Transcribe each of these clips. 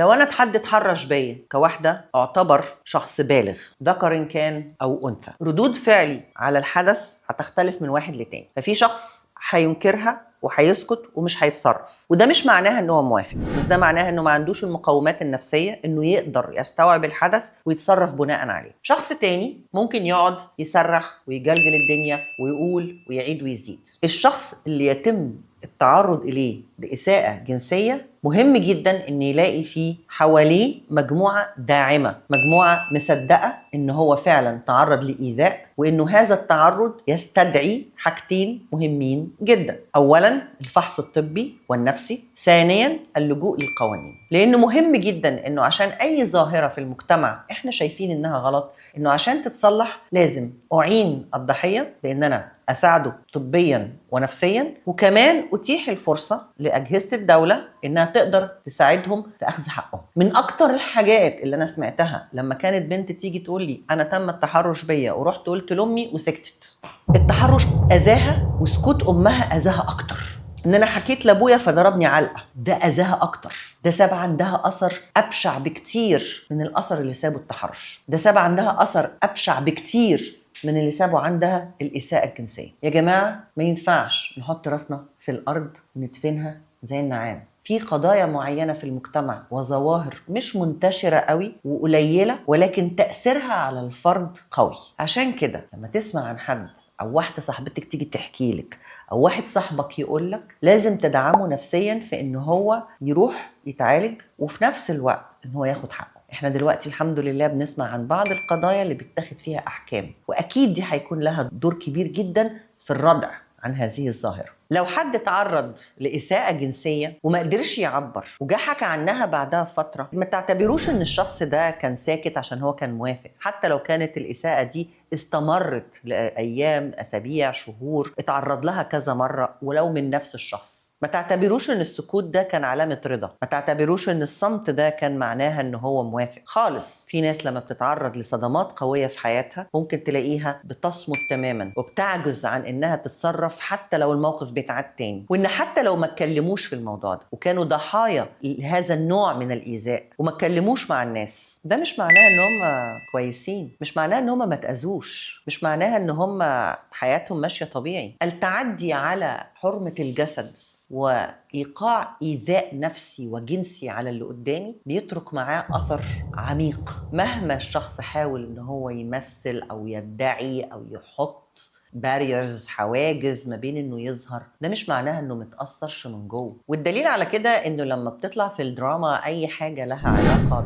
لو انا حد اتحرش بيا كواحده اعتبر شخص بالغ ذكر كان او انثى، ردود فعلي على الحدث هتختلف من واحد لتاني. ففي شخص هينكرها وهيسكت ومش هيتصرف، وده مش معناها ان هو موافق، بس ده معناها انه ما عندوش المقومات النفسيه انه يقدر يستوعب الحدث ويتصرف بناء عليه. شخص تاني ممكن يقعد يصرخ ويجلجل الدنيا ويقول ويعيد ويزيد. الشخص اللي يتم التعرض إليه بإساءة جنسية مهم جدا إن يلاقي فيه حواليه مجموعة داعمة، مجموعة مصدقة إن هو فعلا تعرض لإيذاء، وإنه هذا التعرض يستدعي حاجتين مهمين جدا. أولا الفحص الطبي والنفسي، ثانيا اللجوء للقوانين. لأنه مهم جدا إنه عشان أي ظاهرة في المجتمع إحنا شايفين إنها غلط، إنه عشان تتصلح لازم أعين الضحية بإن أنا أساعده طبيا ونفسيا، وكمان أتيح الفرصة لأجهزة الدولة إنها تقدر تساعدهم في أخذ حقهم. من أكتر الحاجات اللي أنا سمعتها لما كانت بنت تيجي تقول لي أنا تم التحرش بيا ورحت قلت لأمي وسكتت، التحرش أذاها وسكوت أمها أذاها أكتر. إن أنا حكيت لأبويا فضربني علقة، ده أذاها أكتر، ده ساب عندها أثر أبشع بكتير من الأثر اللي سابه التحرش، ده ساب عندها أثر أبشع بكتير من اللي سابوا عندها الإساءة الجنسية. يا جماعة ما ينفعش نحط راسنا في الأرض وندفنها زي النعام. في قضايا معينة في المجتمع وظواهر مش منتشرة قوي وقليلة، ولكن تأثيرها على الفرد قوي. عشان كده لما تسمع عن حد أو واحدة صاحبتك تيجي تحكي لك أو واحد صاحبك يقولك، لازم تدعمه نفسيا في إنه هو يروح يتعالج، وفي نفس الوقت إن هو ياخد حقه. احنا دلوقتي الحمد لله بنسمع عن بعض القضايا اللي بيتاخد فيها أحكام، وأكيد دي هيكون لها دور كبير جدا في الردع عن هذه الظاهرة. لو حد تعرض لإساءة جنسية وما قدرش يعبر وجا حكى عنها بعدها فترة، ما تعتبروش ان الشخص ده كان ساكت عشان هو كان موافق. حتى لو كانت الإساءة دي استمرت لأيام، أسابيع، شهور، اتعرض لها كذا مرة ولو من نفس الشخص، ما تعتبروش ان السكوت ده كان علامة رضا، ما تعتبروش ان الصمت ده كان معناها ان هو موافق خالص. في ناس لما بتتعرض لصدمات قوية في حياتها ممكن تلاقيها بتصمت تماما وبتعجز عن انها تتصرف حتى لو الموقف بيتعاد تاني، وان حتى لو ما اتكلموش في الموضوع ده وكانوا ضحايا لهذا النوع من الإيذاء وما اتكلموش مع الناس، ده مش معناه ان هم كويسين، مش معناه ان هم ما تأذوش، مش معناها ان هم حياتهم ماشية طبيعي. التعدي على حرمة الجسد وإيقاع إيذاء نفسي وجنسي على اللي قدامي بيترك معاه أثر عميق، مهما الشخص حاول إن هو يمثل أو يدعي أو يحط باريرز، حواجز ما بين انه يظهر، ده مش معناها انه متأثرش من جوه. والدليل على كده انه لما بتطلع في الدراما اي حاجة لها علاقة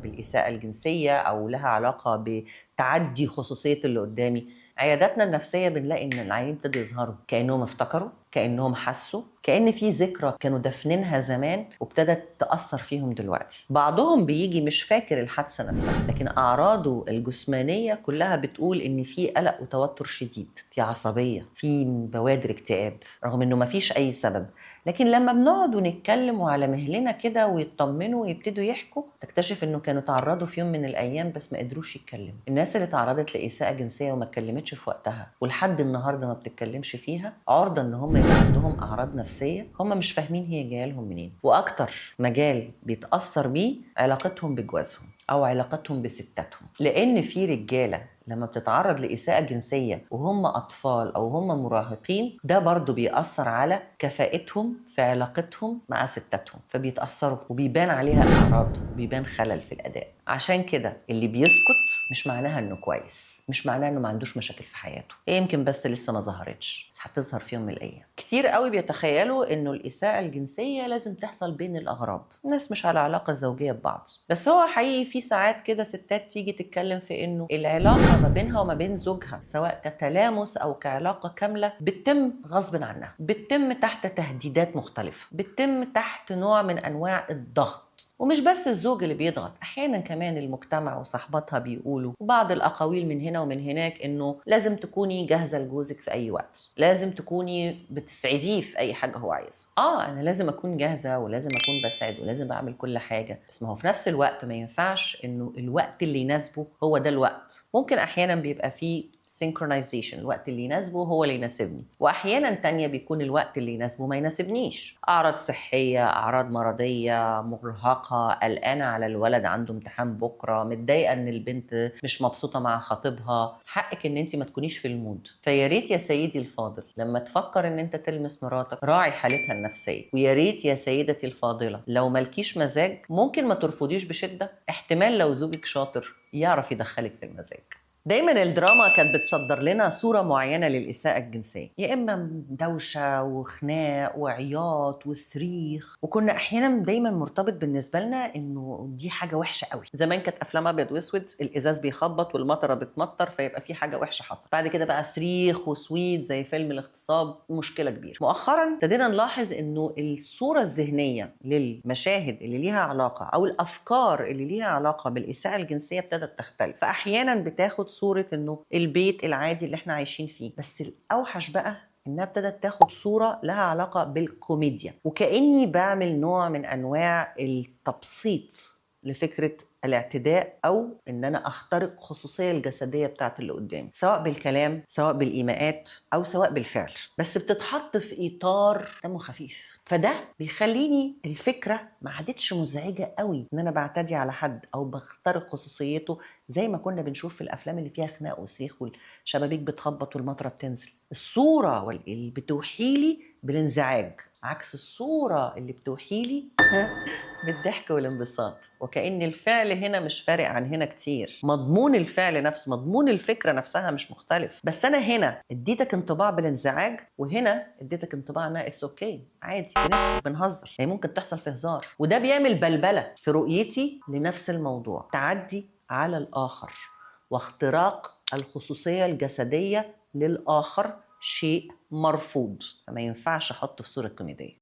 بالإساءة الجنسية او لها علاقة بتعدي خصوصية اللي قدامي، عياداتنا النفسية بنلاقي ان العيانين ابتدوا يظهروا كأنهم افتكروا، كأنهم حسوا، كأن في ذكرى كانوا دفنينها زمان وابتدت تأثر فيهم دلوقتي. بعضهم بيجي مش فاكر الحادثة نفسها، لكن أعراضه الجسمانية كلها بتقول إن في قلق وتوتر شديد، في عصبية، في بوادر اكتئاب، رغم إنه مفيش أي سبب. لكن لما بنقعد ونتكلم وعلى مهلنا كده ويطمنوا ويبتدوا يحكوا، تكتشف انه كانوا تعرضوا في يوم من الايام بس ما قدروش يتكلموا. الناس اللي تعرضت لإساءة جنسية وما اتكلمتش في وقتها ولحد النهارده ما بتتكلمش فيها، عرضة ان هم يبقى عندهم اعراض نفسية هم مش فاهمين هي جايه لهم منين. واكتر مجال بيتأثر بيه علاقتهم بجوازهم او علاقتهم بستاتهم، لان في رجالة لما بتتعرض لإساءة جنسية وهم أطفال أو هم مراهقين، ده برضو بيأثر على كفاءتهم في علاقتهم مع ستاتهم، فبيتأثروا وبيبان عليها أعراض، بيبان خلل في الأداء. عشان كده اللي بيسكت مش معناها إنه كويس، مش معناها إنه ما عندوش مشاكل في حياته، يمكن بس لسه ما ظهرتش، بس هتظهر في يوم من الأيام. كتير قوي بيتخيلوا إنه الإساءة الجنسية لازم تحصل بين الأغراب، الناس مش على علاقة زوجية ببعض. بس هو حقيقي في ساعات كده ستات تيجي تتكلم في إنه العلاقة ما بينها وما بين زوجها سواء كتلامس أو كعلاقة كاملة بتتم غصب عنها، بتتم تحت تهديدات مختلفة، بتتم تحت نوع من أنواع الضغط. ومش بس الزوج اللي بيضغط، احيانا كمان المجتمع وصحباتها بيقولوا وبعض الاقاويل من هنا ومن هناك انه لازم تكوني جاهزه لجوزك في اي وقت، لازم تكوني بتسعديه في اي حاجه هو عايزها. انا لازم اكون جاهزه ولازم اكون بسعد ولازم اعمل كل حاجه، بس ما هو في نفس الوقت ما ينفعش انه الوقت اللي يناسبه هو ده الوقت. ممكن احيانا بيبقى فيه synchronization، الوقت اللي يناسبه هو اللي يناسبني، واحيانا تانية بيكون الوقت اللي يناسبه ما يناسبنيش. اعراض صحيه، اعراض مرضيه، مرهقه، قلقانه على الولد عنده امتحان بكره، متضايقه ان البنت مش مبسوطه مع خطيبها، حقك ان انت ما تكونيش في المود. فيا ريت يا سيدي الفاضل لما تفكر ان انت تلمس مراتك راعي حالتها النفسيه. ويا ريت يا سيدتي الفاضله لو مالكيش مزاج ممكن ما ترفضيش بشده، احتمال لو زوجك شاطر يعرف يدخلك في المزاج. دايما الدراما كانت بتصدر لنا صورة معينة للإساءة الجنسية، يا إما دوشة وخناق وعياط وصريخ، وكنا أحيانا دايما مرتبط بالنسبة لنا إنه دي حاجة وحشة قوي. زمان كانت أفلام أبيض وأسود، الإزاز بيخبط والمطرة بتمطر فيبقى في حاجة وحشة حصلت، بعد كده بقى صريخ وسويت زي فيلم الاغتصاب، مشكلة كبيرة. مؤخرا ابتدينا نلاحظ إنه الصورة الذهنية للمشاهد اللي ليها علاقة أو الأفكار اللي ليها علاقة بالإساءة الجنسية ابتدت تختلف، فأحيانا بتاخد صورة انه البيت العادي اللي احنا عايشين فيه، بس الاوحش بقى انها ابتدت تاخد صورة لها علاقة بالكوميديا، وكأني بعمل نوع من انواع التبسيط لفكرة الاعتداء او ان انا اخترق خصوصية الجسدية بتاعت اللي قدامي، سواء بالكلام سواء بالايماءات او سواء بالفعل، بس بتتحط في اطار دمه خفيف. فده بيخليني الفكرة ما عادتش مزعجة قوي ان انا بعتدي على حد او بخترق خصوصيته زي ما كنا بنشوف في الافلام اللي فيها خناق وصريخ والشبابيك بتخبط والمطره بتنزل. الصوره اللي بتوحيلي بالانزعاج عكس الصوره اللي بتوحيلي بالضحك والانبساط، وكأن الفعل هنا مش فارق عن هنا كتير، مضمون الفعل نفسه، مضمون الفكره نفسها مش مختلف، بس انا هنا اديتك انطباع بالانزعاج وهنا اديتك انطباع انها اتس اوكي، عادي بنضحك بنهزر، هي ممكن تحصل في هزار، وده بيعمل بلبله في رؤيتي لنفس الموضوع، تعدي على الآخر واختراق الخصوصية الجسدية للآخر شيء مرفوض، فما ينفعش أحطه في صورة كوميدية.